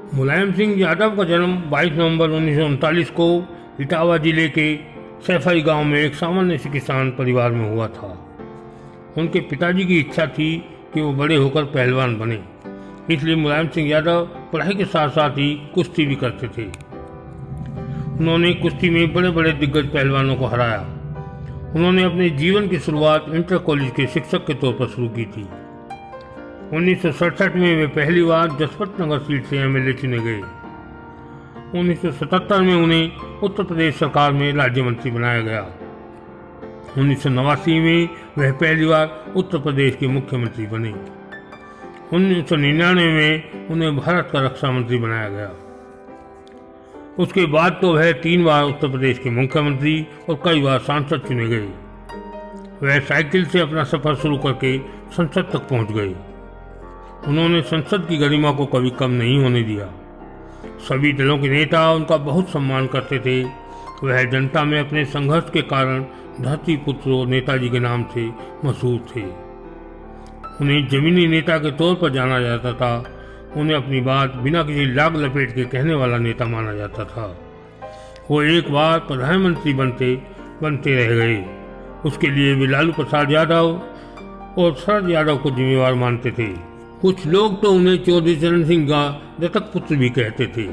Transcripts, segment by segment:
मुलायम सिंह यादव का जन्म 22 नवंबर 1939 को इटावा जिले के सैफई गांव में एक सामान्य से किसान परिवार में हुआ था। उनके पिताजी की इच्छा थी कि वो बड़े होकर पहलवान बने, इसलिए मुलायम सिंह यादव पढ़ाई के साथ साथ ही कुश्ती भी करते थे। उन्होंने कुश्ती में बड़े बड़े दिग्गज पहलवानों को हराया। उन्होंने अपने जीवन की शुरुआत इंटर कॉलेज के शिक्षक के तौर पर शुरू की थी। 1967 में वे पहली बार जसवंत नगर सीट से एमएलए चुने गए। 1977 में उन्हें उत्तर प्रदेश सरकार में राज्य मंत्री बनाया गया। 1989 में वह पहली बार उत्तर प्रदेश के मुख्यमंत्री बने। 1999 में उन्हें भारत का रक्षा मंत्री बनाया गया। उसके बाद तो वह 3 बार उत्तर प्रदेश के मुख्यमंत्री और कई बार सांसद चुने गए। वह साइकिल से अपना सफर शुरू करके संसद तक पहुंच गए। उन्होंने संसद की गरिमा को कभी कम नहीं होने दिया। सभी दलों के नेता उनका बहुत सम्मान करते थे। वह जनता में अपने संघर्ष के कारण धरती पुत्र नेताजी के नाम से मशहूर थे। उन्हें जमीनी नेता के तौर पर जाना जाता था। उन्हें अपनी बात बिना किसी लाग लपेट के कहने वाला नेता माना जाता था। वो एक बार प्रधानमंत्री बनते रह गए। उसके लिए वे लालू प्रसाद यादव और शरद यादव को जिम्मेवार मानते थे। कुछ लोग तो उन्हें चौधरी चरण सिंह का दत्तक पुत्र भी कहते थे।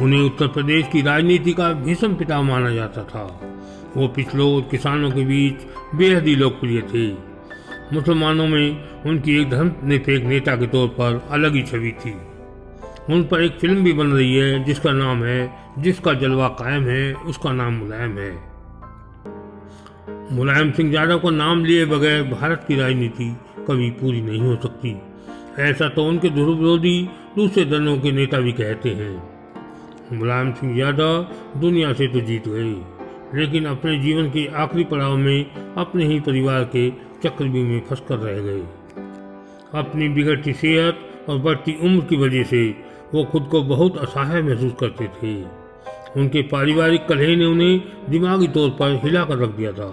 उन्हें उत्तर प्रदेश की राजनीति का भीषण पिता माना जाता था। वो पिछड़ों और किसानों के बीच बेहद ही लोकप्रिय थे। मुसलमानों में उनकी एक धर्मनिरपेक्ष नेता के तौर पर अलग ही छवि थी। उन पर एक फिल्म भी बन रही है जिसका नाम है जिसका जलवा कायम है उसका नाम मुलायम है। मुलायम सिंह यादव का नाम लिए बगैर भारत की राजनीति कभी पूरी नहीं हो सकती। ऐसा तो उनके ध्रुव विरोधी दूसरे दलों के नेता भी कहते हैं। मुलायम सिंह यादव दुनिया से तो जीत गए, लेकिन अपने जीवन के आखिरी पड़ाव में अपने ही परिवार के चक्रव्यूह में फंसकर रह गए। अपनी बिगड़ती सेहत और बढ़ती उम्र की वजह से वो खुद को बहुत असहाय महसूस करते थे। उनके पारिवारिक कलह ने उन्हें दिमागी तौर पर हिलाकर रख दिया था।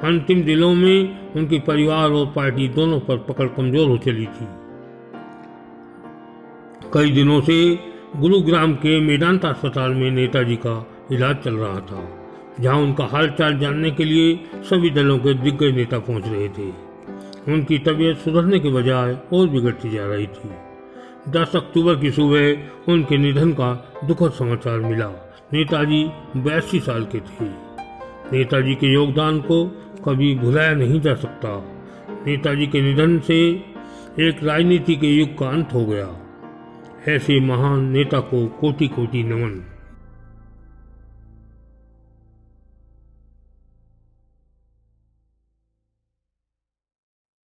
अंतिम दिनों में उनके परिवार और पार्टी दोनों पर पकड़ कमजोर हो चली थी। कई दिनों से गुरुग्राम के मेदांता अस्पताल में नेताजी का इलाज चल रहा था, जहां उनका हालचाल जानने के लिए सभी दलों के दिग्गज नेता पहुंच रहे थे। उनकी तबीयत सुधरने के बजाय और बिगड़ती जा रही थी। 10 अक्टूबर की सुबह उनके निधन का दुखद समाचार मिला। नेताजी 82 साल के थे। नेताजी के योगदान को कभी भुलाया नहीं जा सकता। नेताजी के निधन से एक राजनीति के युग का अंत हो गया। ऐसे महान नेता को कोटि कोटि नमन।